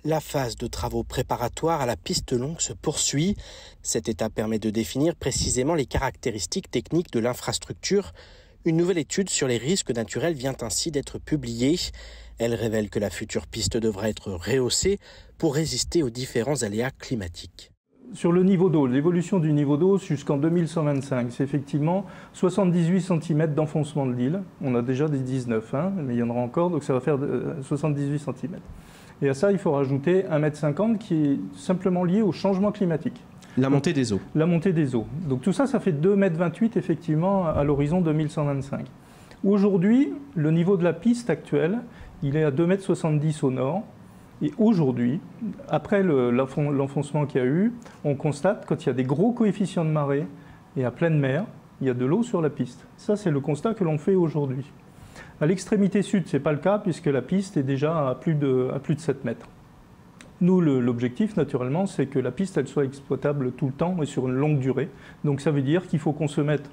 La phase de travaux préparatoires à la piste longue se poursuit. Cette étape permet de définir précisément les caractéristiques techniques de l'infrastructure. Une nouvelle étude sur les risques naturels vient ainsi d'être publiée. Elle révèle que la future piste devra être rehaussée pour résister aux différents aléas climatiques. Sur le niveau d'eau, l'évolution du niveau d'eau jusqu'en 2125, c'est effectivement 78 cm d'enfoncement de l'île. On a déjà des 19, mais il y en aura encore, donc ça va faire 78 cm. Et à ça, il faut rajouter 1,50 m qui est simplement lié au changement climatique. La montée des eaux. La montée des eaux. Donc tout ça, ça fait 2,28 m effectivement à l'horizon 2125. Aujourd'hui, le niveau de la piste actuelle, il est à 2,70 m au nord. Et aujourd'hui, après l'enfoncement qu'il y a eu, on constate quand il y a des gros coefficients de marée et à pleine mer, il y a de l'eau sur la piste. Ça, c'est le constat que l'on fait aujourd'hui. À l'extrémité sud, ce n'est pas le cas puisque la piste est déjà à plus de 7 mètres. Nous, l'objectif, naturellement, c'est que la piste elle soit exploitable tout le temps et sur une longue durée. Donc ça veut dire qu'il faut qu'on se mette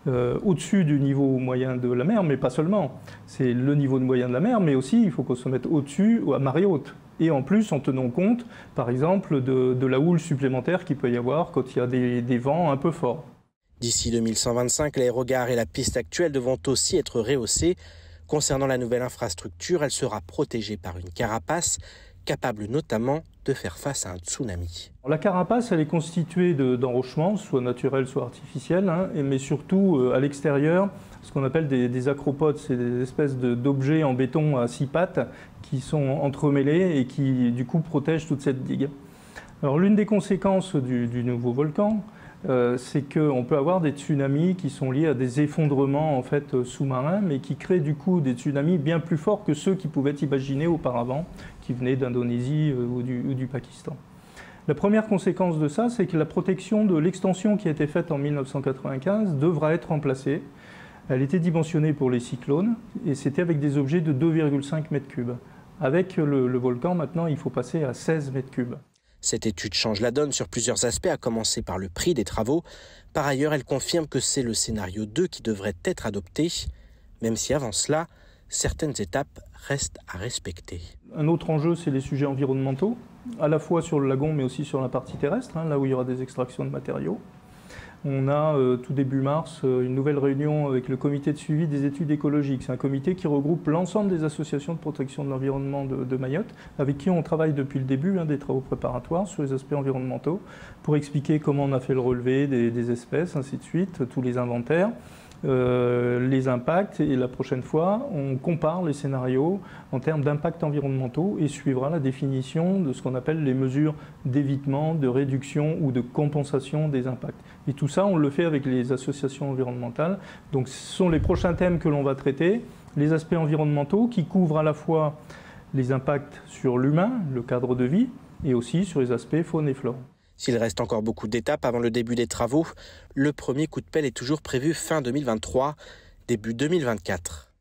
au-dessus du niveau moyen de la mer, mais pas seulement. C'est le niveau moyen de la mer, mais aussi il faut qu'on se mette au-dessus à marée haute. Et en plus, en tenant compte, par exemple, de la houle supplémentaire qu'il peut y avoir quand il y a des vents un peu forts. D'ici 2125, l'aérogare et la piste actuelle devront aussi être rehaussées. Concernant la nouvelle infrastructure, elle sera protégée par une carapace, capable notamment de faire face à un tsunami. La carapace, elle est constituée d'enrochements, soit naturels, soit artificiels, mais surtout à l'extérieur, ce qu'on appelle des acropodes, c'est des espèces d'objets en béton à 6 pattes qui sont entremêlés et qui, du coup, protègent toute cette digue. Alors, l'une des conséquences du nouveau volcan, c'est qu'on peut avoir des tsunamis qui sont liés à des effondrements en fait, sous-marins, mais qui créent du coup des tsunamis bien plus forts que ceux qui pouvaient imaginer auparavant, qui venaient d'Indonésie ou du Pakistan. La première conséquence de ça, c'est que la protection de l'extension qui a été faite en 1995 devra être remplacée. Elle était dimensionnée pour les cyclones et c'était avec des objets de 2,5 m3. Avec le volcan, maintenant, il faut passer à 16 m3. Cette étude change la donne sur plusieurs aspects, à commencer par le prix des travaux. Par ailleurs, elle confirme que c'est le scénario 2 qui devrait être adopté, même si avant cela, certaines étapes restent à respecter. Un autre enjeu, c'est les sujets environnementaux, à la fois sur le lagon, mais aussi sur la partie terrestre, là où il y aura des extractions de matériaux. On a tout début mars une nouvelle réunion avec le comité de suivi des études écologiques. C'est un comité qui regroupe l'ensemble des associations de protection de l'environnement de Mayotte, avec qui on travaille depuis le début des travaux préparatoires sur les aspects environnementaux, pour expliquer comment on a fait le relevé des espèces, ainsi de suite, tous les inventaires. Les impacts, et la prochaine fois, on compare les scénarios en termes d'impacts environnementaux et suivra la définition de ce qu'on appelle les mesures d'évitement, de réduction ou de compensation des impacts. Et tout ça, on le fait avec les associations environnementales. Donc ce sont les prochains thèmes que l'on va traiter, les aspects environnementaux qui couvrent à la fois les impacts sur l'humain, le cadre de vie, et aussi sur les aspects faune et flore. S'il reste encore beaucoup d'étapes avant le début des travaux, le premier coup de pelle est toujours prévu fin 2023, début 2024.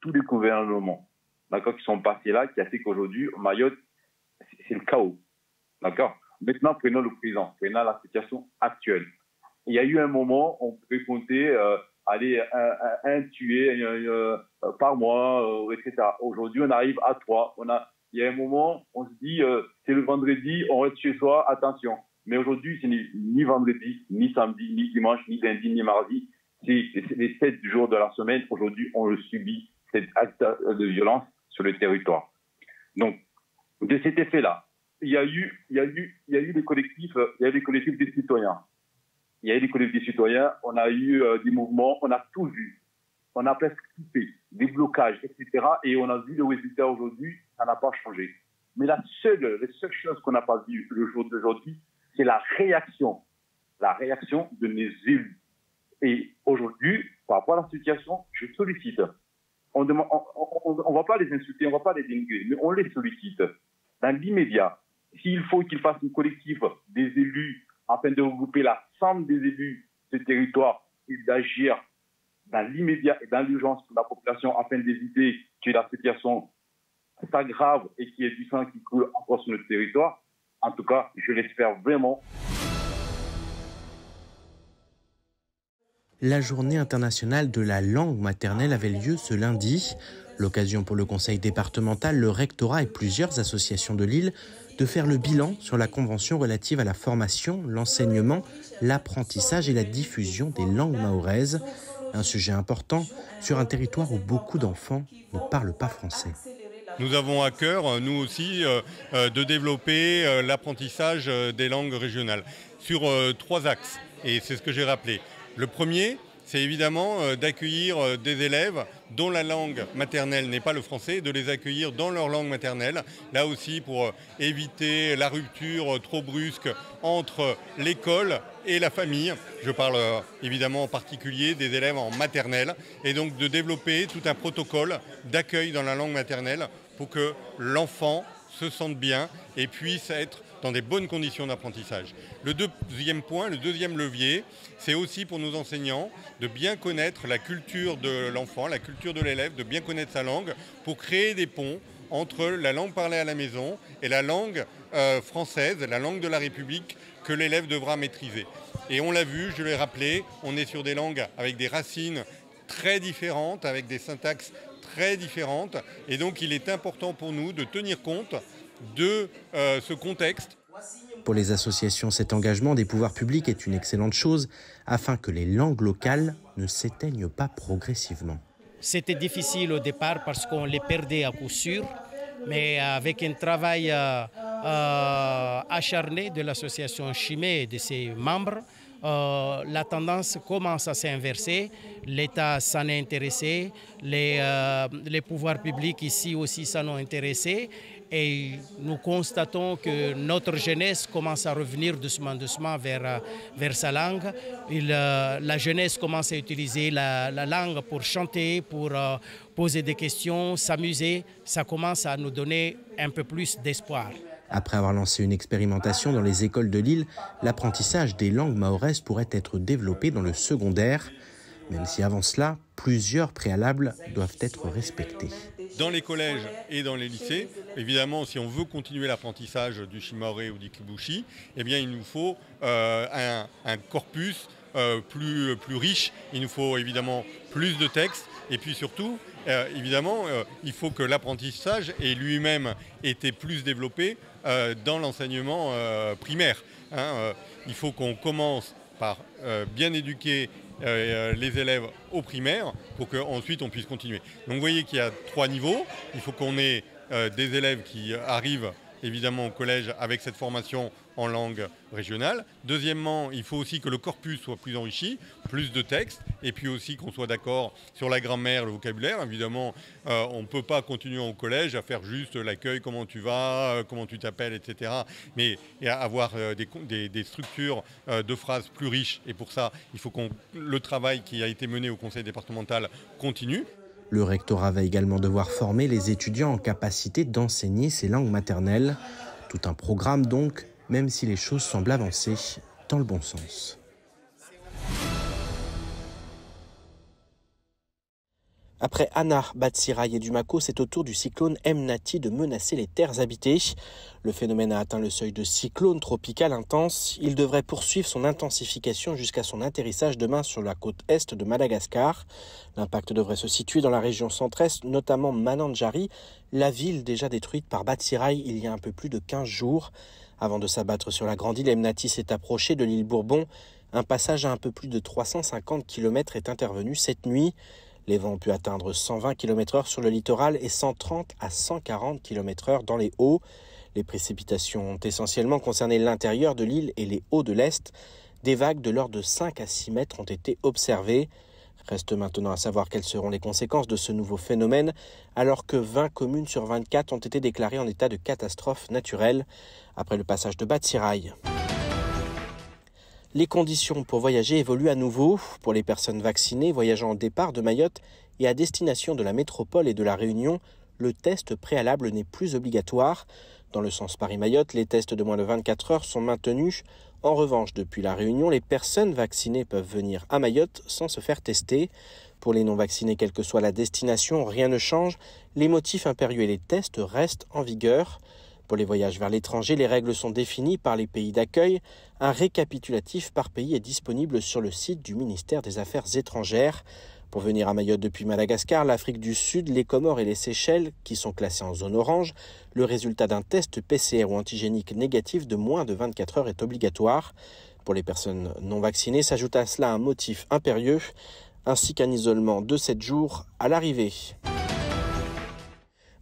Tous les gouvernements qui sont passés là, qui a fait qu'aujourd'hui, Mayotte, c'est le chaos. Maintenant, prenons le présent, prenons la situation actuelle. Il y a eu un moment, on pouvait compter un tué par mois, etc. Aujourd'hui, on arrive à 3. Il y a un moment, on se dit, c'est le vendredi, on reste chez soi, attention. Mais aujourd'hui, ce n'est ni vendredi, ni samedi, ni dimanche, ni lundi, ni mardi. C'est les 7 jours de la semaine. Aujourd'hui, on le subit, cet acte de violence sur le territoire. Donc, de cet effet-là, il y a eu des collectifs, des citoyens. Il y a eu des collectifs citoyens, on a eu des mouvements, on a tout vu. On a presque tout fait, des blocages, etc. Et on a vu le résultat aujourd'hui, ça n'a pas changé. Mais les seules choses qu'on n'a pas vues le jour d'aujourd'hui, c'est la réaction de mes élus. Et aujourd'hui, par rapport à la situation, je sollicite. On ne va pas les insulter, on ne va pas les dénigrer, mais on les sollicite. Dans l'immédiat, s'il faut qu'ils fassent un collectif des élus afin de regrouper l'ensemble des élus de ce territoire et d'agir dans l'immédiat et dans l'urgence pour la population afin d'éviter que la situation s'aggrave et qu'il y ait du sang qui coule encore sur notre territoire. En tout cas, je l'espère vraiment. La journée internationale de la langue maternelle avait lieu ce lundi. L'occasion pour le conseil départemental, le rectorat et plusieurs associations de Lille de faire le bilan sur la convention relative à la formation, l'enseignement, l'apprentissage et la diffusion des langues mahoraises. Un sujet important sur un territoire où beaucoup d'enfants ne parlent pas français. Nous avons à cœur, nous aussi, de développer l'apprentissage des langues régionales sur 3 axes. Et c'est ce que j'ai rappelé. Le premier, c'est évidemment d'accueillir des élèves dont la langue maternelle n'est pas le français, de les accueillir dans leur langue maternelle, là aussi pour éviter la rupture trop brusque entre l'école et la famille. Je parle évidemment en particulier des élèves en maternelle, et donc de développer tout un protocole d'accueil dans la langue maternelle pour que l'enfant se sente bien et puisse être dans des bonnes conditions d'apprentissage. Le deuxième point, le deuxième levier, c'est aussi pour nos enseignants de bien connaître la culture de l'enfant, la culture de l'élève, de bien connaître sa langue pour créer des ponts entre la langue parlée à la maison et la langue française, la langue de la République que l'élève devra maîtriser. Et on l'a vu, je l'ai rappelé, on est sur des langues avec des racines très différentes, avec des syntaxes très différentes. Et donc il est important pour nous de tenir compte de ce contexte. Pour les associations, cet engagement des pouvoirs publics est une excellente chose afin que les langues locales ne s'éteignent pas progressivement. C'était difficile au départ parce qu'on les perdait à coup sûr, mais avec un travail acharné de l'association Chimay et de ses membres, la tendance commence à s'inverser. L'État s'en est intéressé, les pouvoirs publics ici aussi s'en ont intéressé. Et nous constatons que notre jeunesse commence à revenir doucement vers sa langue. La jeunesse commence à utiliser la langue pour chanter, pour poser des questions, s'amuser. Ça commence à nous donner un peu plus d'espoir. Après avoir lancé une expérimentation dans les écoles de Lille, l'apprentissage des langues mahoraises pourrait être développé dans le secondaire, même si avant cela, plusieurs préalables doivent être respectés. Dans les collèges et dans les lycées, évidemment, si on veut continuer l'apprentissage du shimaoré ou du kibushi, eh bien, il nous faut un corpus plus riche. Il nous faut évidemment plus de textes. Et puis surtout, évidemment, il faut que l'apprentissage ait lui-même été plus développé dans l'enseignement primaire. Il faut qu'on commence par bien éduquer les élèves au primaire pour qu'ensuite on puisse continuer. Donc vous voyez qu'il y a 3 niveaux. Il faut qu'on ait des élèves qui arrivent évidemment au collège avec cette formation en langue régionale. Deuxièmement, il faut aussi que le corpus soit plus enrichi, plus de textes, et puis aussi qu'on soit d'accord sur la grammaire, le vocabulaire. Évidemment, on ne peut pas continuer au collège à faire juste l'accueil, comment tu vas, comment tu t'appelles, etc. Mais avoir des structures de phrases plus riches. Et pour ça, il faut que le travail qui a été mené au conseil départemental continue. Le rectorat va également devoir former les étudiants en capacité d'enseigner ces langues maternelles. Tout un programme donc, même si les choses semblent avancer dans le bon sens. Après Anna, Batsirai et Dumako, c'est au tour du cyclone Emnati de menacer les terres habitées. Le phénomène a atteint le seuil de cyclone tropical intense. Il devrait poursuivre son intensification jusqu'à son atterrissage demain sur la côte est de Madagascar. L'impact devrait se situer dans la région centre-est, notamment Mananjari, la ville déjà détruite par Batsirai il y a un peu plus de 15 jours. Avant de s'abattre sur la grande île, Emnati s'est approché de l'île Bourbon. Un passage à un peu plus de 350 km est intervenu cette nuit. Les vents ont pu atteindre 120 km/h sur le littoral et 130 à 140 km/h dans les hauts. Les précipitations ont essentiellement concerné l'intérieur de l'île et les hauts de l'Est. Des vagues de l'ordre de 5 à 6 mètres ont été observées. Reste maintenant à savoir quelles seront les conséquences de ce nouveau phénomène, alors que 20 communes sur 24 ont été déclarées en état de catastrophe naturelle après le passage de Batsirai. Les conditions pour voyager évoluent à nouveau. Pour les personnes vaccinées voyageant au départ de Mayotte et à destination de la métropole et de la Réunion, le test préalable n'est plus obligatoire. Dans le sens Paris-Mayotte, les tests de moins de 24 heures sont maintenus. En revanche, depuis la Réunion, les personnes vaccinées peuvent venir à Mayotte sans se faire tester. Pour les non-vaccinés, quelle que soit la destination, rien ne change. Les motifs impérieux et les tests restent en vigueur. Pour les voyages vers l'étranger, les règles sont définies par les pays d'accueil. Un récapitulatif par pays est disponible sur le site du ministère des Affaires étrangères. Pour venir à Mayotte depuis Madagascar, l'Afrique du Sud, les Comores et les Seychelles, qui sont classés en zone orange, le résultat d'un test PCR ou antigénique négatif de moins de 24 heures est obligatoire. Pour les personnes non vaccinées, s'ajoute à cela un motif impérieux, ainsi qu'un isolement de 7 jours à l'arrivée.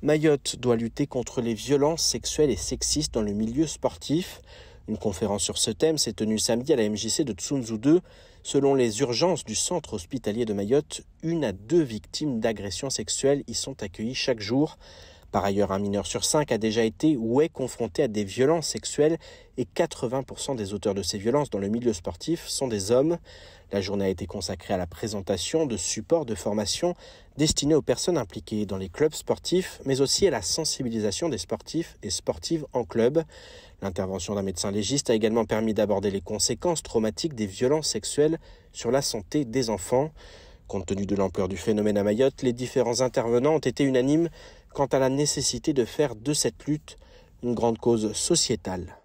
Mayotte doit lutter contre les violences sexuelles et sexistes dans le milieu sportif. Une conférence sur ce thème s'est tenue samedi à la MJC de Tsunzu 2. Selon les urgences du centre hospitalier de Mayotte, 1 à 2 victimes d'agressions sexuelles y sont accueillies chaque jour. Par ailleurs, un mineur sur 5 a déjà été ou est confronté à des violences sexuelles et 80% des auteurs de ces violences dans le milieu sportif sont des hommes. La journée a été consacrée à la présentation de supports de formation destinés aux personnes impliquées dans les clubs sportifs, mais aussi à la sensibilisation des sportifs et sportives en club. L'intervention d'un médecin légiste a également permis d'aborder les conséquences traumatiques des violences sexuelles sur la santé des enfants. Compte tenu de l'ampleur du phénomène à Mayotte, les différents intervenants ont été unanimes quant à la nécessité de faire de cette lutte une grande cause sociétale.